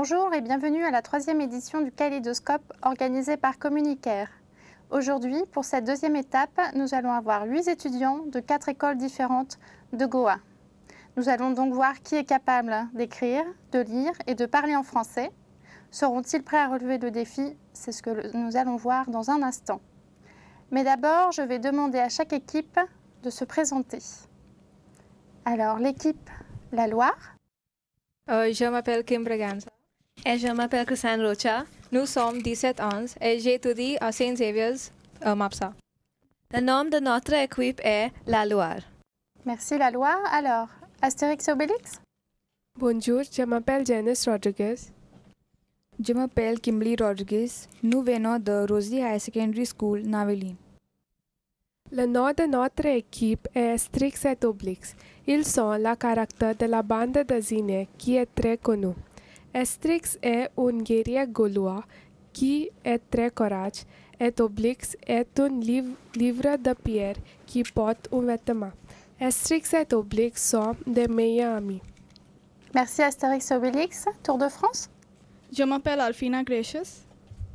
Bonjour et bienvenue à la 3e édition du Kaléidoscope organisée par Communicaire. Aujourd'hui, pour cette deuxième étape, nous allons avoir 8 étudiants de 4 écoles différentes de Goa. Nous allons donc voir qui est capable d'écrire, de lire et de parler en français. Seront-ils prêts à relever le défi? C'est ce que nous allons voir dans un instant. Mais d'abord, je vais demander à chaque équipe de se présenter. Alors, l'équipe La Loire. Je m'appelle Kim Braganza. Et je m'appelle Christiane Rocha. Nous sommes 17 ans et j'étudie à Saint Xavier's, Mapsa. Le nom de notre équipe est La Loire. Merci La Loire. Alors, Astérix et Obélix? Bonjour, je m'appelle Janice Rodriguez. Je m'appelle Kimberly Rodriguez. Nous venons de Rosie High Secondary School, Naveli. Le nom de notre équipe est Asterix et Obélix. Ils sont le caractère de la bande dessinée qui est très connue. Asterix est un guerrier gaulois qui est très courageux et Obélix est un livre de pierre qui porte un vêtement. Asterix et Obélix sont des meilleurs amis. Merci Astérix et Obélix. Tour de France? Je m'appelle Alfina Gracious.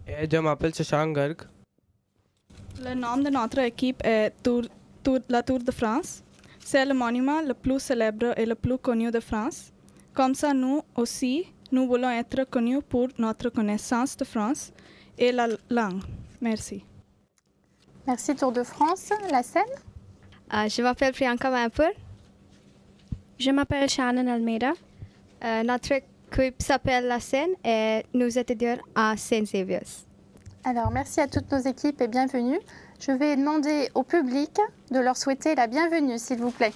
Et je m'appelle Shashank Garg. Le nom de notre équipe est la Tour de France. C'est le monument le plus célèbre et le plus connu de France. Comme ça, nous aussi, nous voulons être connus pour notre connaissance de France et la langue. Merci. Merci Tour de France. La Seine? Je m'appelle Priyanka Mampur. Je m'appelle Shannon Almeida. Notre équipe s'appelle La Seine et nous étudions à Saint Xavier's. Alors, merci à toutes nos équipes et bienvenue. Je vais demander au public de leur souhaiter la bienvenue, s'il vous plaît.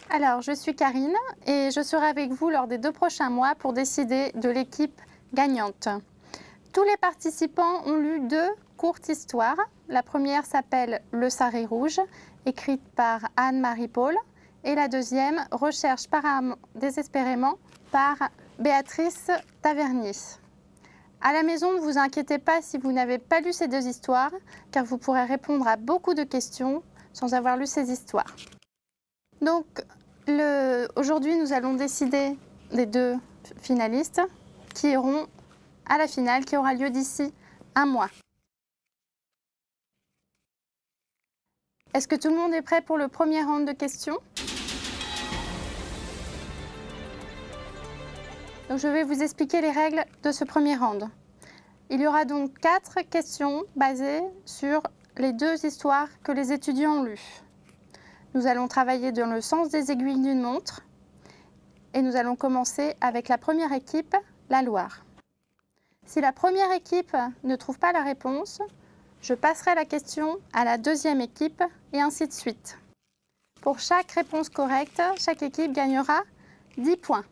Alors, je suis Karine et je serai avec vous lors des 2 prochains mois pour décider de l'équipe gagnante. Tous les participants ont lu 2 courtes histoires. La première s'appelle Le Sarré Rouge, écrite par Anne-Marie Paul. Et la deuxième, Recherche désespérément, par Béatrice Tavernier. À la maison, ne vous inquiétez pas si vous n'avez pas lu ces 2 histoires, car vous pourrez répondre à beaucoup de questions sans avoir lu ces histoires. Donc, aujourd'hui, nous allons décider des 2 finalistes qui iront à la finale, qui aura lieu d'ici un mois. Est-ce que tout le monde est prêt pour le premier round de questions? Donc, je vais vous expliquer les règles de ce premier round. Il y aura donc 4 questions basées sur les 2 histoires que les étudiants ont lues. Nous allons travailler dans le sens des aiguilles d'une montre et nous allons commencer avec la première équipe, La Loire. Si la première équipe ne trouve pas la réponse, je passerai la question à la deuxième équipe et ainsi de suite. Pour chaque réponse correcte, chaque équipe gagnera 10 points.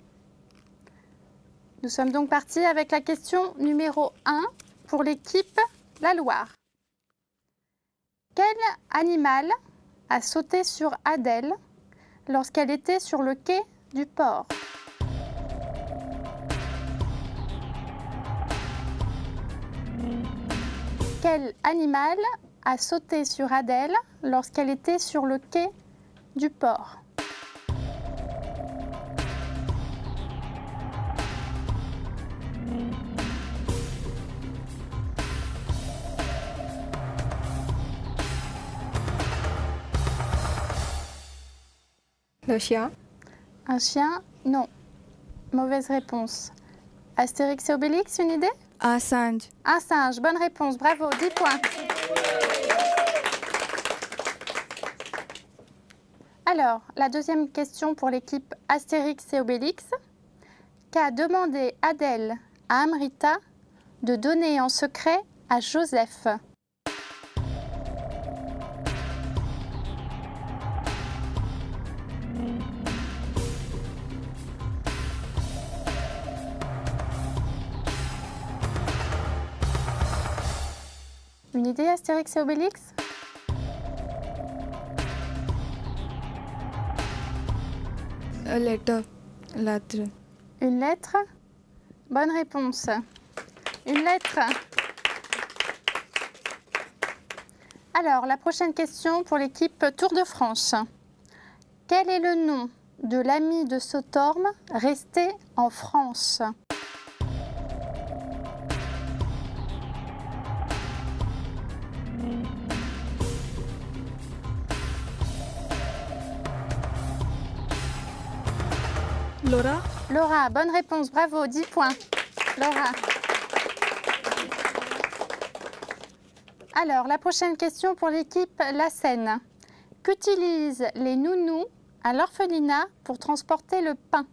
Nous sommes donc partis avec la question numéro 1 pour l'équipe La Loire. Quel animal a sauté sur Adèle lorsqu'elle était sur le quai du port? Quel animal a sauté sur Adèle lorsqu'elle était sur le quai du port? Le chien? Un chien? Non. Mauvaise réponse. Astérix et Obélix, une idée? Un singe. Un singe, bonne réponse, bravo, 10 points. Alors, la deuxième question pour l'équipe Astérix et Obélix. Qu'a demandé Adèle à Amrita de donner en secret à Joseph? Une idée, Astérix et Obélix? A letter. Lettre. Une lettre? Bonne réponse. Une lettre. Alors, la prochaine question pour l'équipe Tour de France. Quel est le nom de l'ami de Sotorme resté en France? Laura. Laura, bonne réponse, bravo, 10 points. Laura. Alors, la prochaine question pour l'équipe La Seine. Qu'utilisent les nounous à l'orphelinat pour transporter le pain?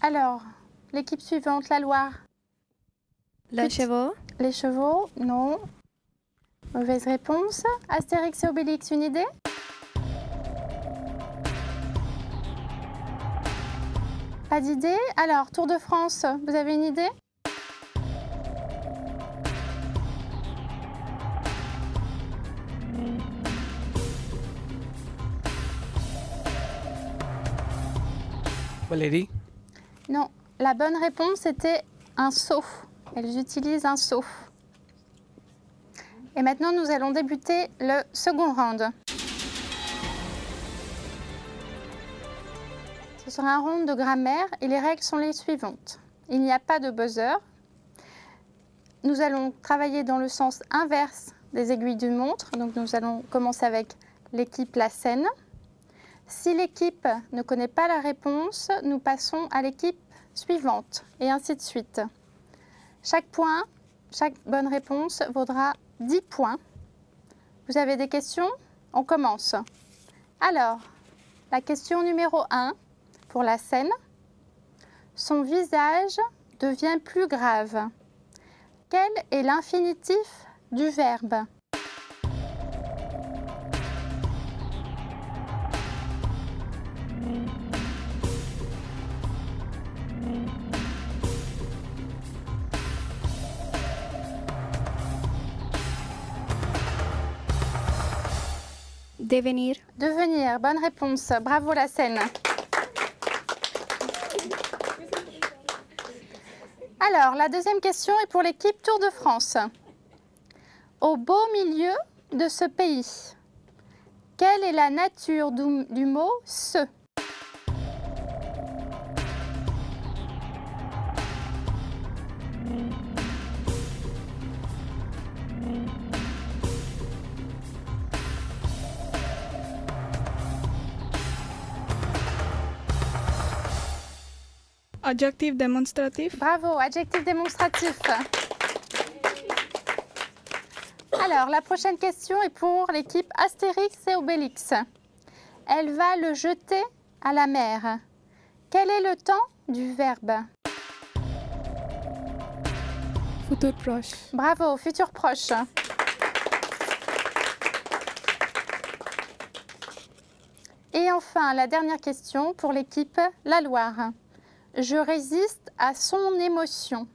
Alors, l'équipe suivante, la Loire. Les chevaux. Les chevaux, non. Mauvaise réponse. Astérix et Obélix, une idée? Pas d'idée? Alors, Tour de France, vous avez une idée? Valérie. Non, la bonne réponse était un seau. Elles utilisent un seau. Et maintenant, nous allons débuter le second round. Ce sera un round de grammaire et les règles sont les suivantes. Il n'y a pas de buzzer. Nous allons travailler dans le sens inverse des aiguilles d'une montre. Donc nous allons commencer avec l'équipe La Seine. Si l'équipe ne connaît pas la réponse, nous passons à l'équipe suivante et ainsi de suite. Chaque point, chaque bonne réponse vaudra 10 points. Vous avez des questions? On commence. Alors, la question numéro 1 pour La Seine. Son visage devient plus grave. Quel est l'infinitif du verbe? Devenir. Devenir, bonne réponse. Bravo La Seine. Alors, la deuxième question est pour l'équipe Tour de France. Au beau milieu de ce pays, quelle est la nature du mot « ce » ? Adjectif démonstratif. Bravo, adjectif démonstratif. Alors, la prochaine question est pour l'équipe Astérix et Obélix. Elle va le jeter à la mer. Quel est le temps du verbe? Futur proche. Bravo, futur proche. Et enfin, la dernière question pour l'équipe La Loire. Je résiste à son émotion.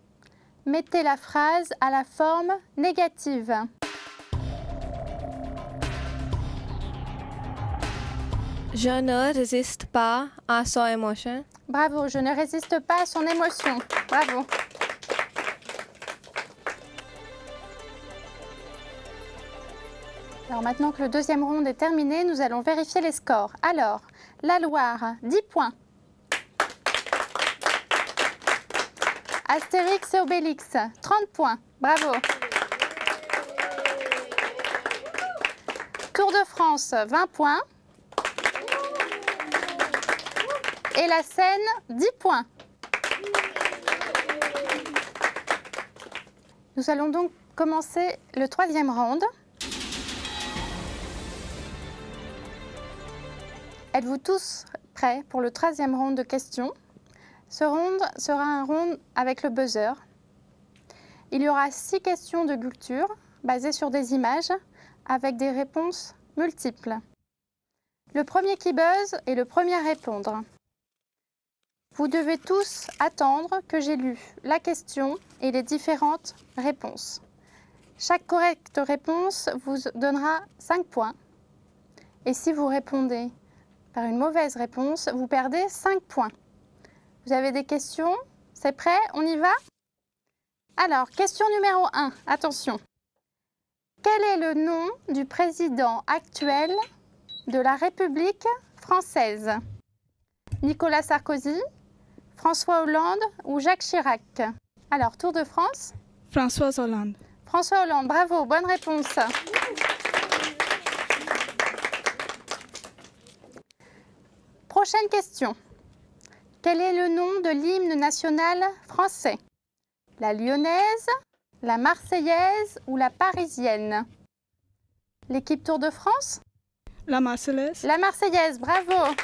Mettez la phrase à la forme négative. Je ne résiste pas à son émotion. Bravo, je ne résiste pas à son émotion. Bravo. Alors maintenant que le deuxième round est terminé, nous allons vérifier les scores. Alors, La Loire, 10 points. Astérix et Obélix, 30 points. Bravo. Tour de France, 20 points. Et La Seine, 10 points. Nous allons donc commencer le troisième round. Êtes-vous tous prêts pour le troisième round de questions? Ce round sera un round avec le buzzer. Il y aura 6 questions de culture basées sur des images avec des réponses multiples. Le premier qui buzz est le premier à répondre. Vous devez tous attendre que j'ai lu la question et les différentes réponses. Chaque correcte réponse vous donnera 5 points. Et si vous répondez par une mauvaise réponse, vous perdez 5 points. Vous avez des questions? C'est prêt? On y va? Alors, question numéro 1. Attention. Quel est le nom du président actuel de la République française? Nicolas Sarkozy, François Hollande ou Jacques Chirac? Alors, Tour de France. François Hollande. François Hollande, bravo, bonne réponse. Prochaine question. Quel est le nom de l'hymne national français? La lyonnaise, la marseillaise ou la parisienne? L'équipe Tour de France? La Marseillaise. La marseillaise, bravo.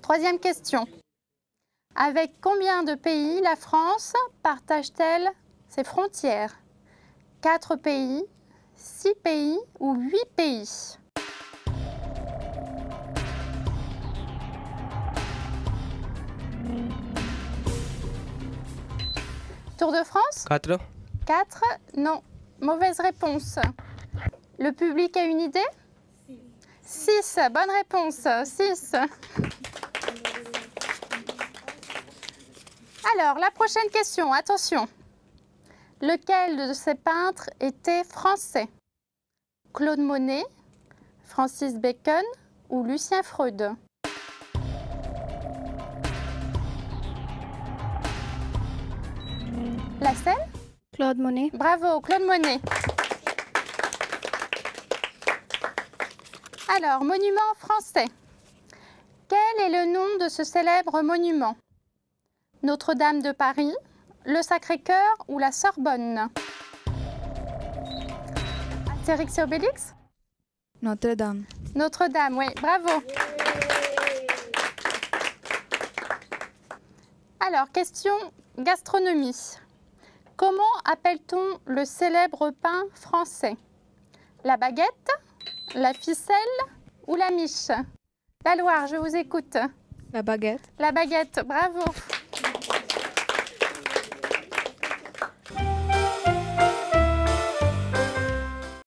Troisième question. Avec combien de pays la France partage-t-elle ses frontières? 4 pays, 6 pays ou 8 pays? Tour de France? 4. 4, non. Mauvaise réponse. Le public a une idée? 6, bonne réponse. 6. Alors, la prochaine question, attention. Lequel de ces peintres était français? Claude Monet, Francis Bacon ou Lucien Freud? La Seine? Claude Monet. Bravo, Claude Monet. Alors, monument français. Quel est le nom de ce célèbre monument? Notre-Dame de Paris, le Sacré-Cœur ou la Sorbonne? Astérix et Obélix? Notre-Dame. Notre-Dame, oui, bravo. Alors, question gastronomie. Comment appelle-t-on le célèbre pain français? La baguette, la ficelle ou la miche? La Loire, je vous écoute. La baguette. La baguette, bravo.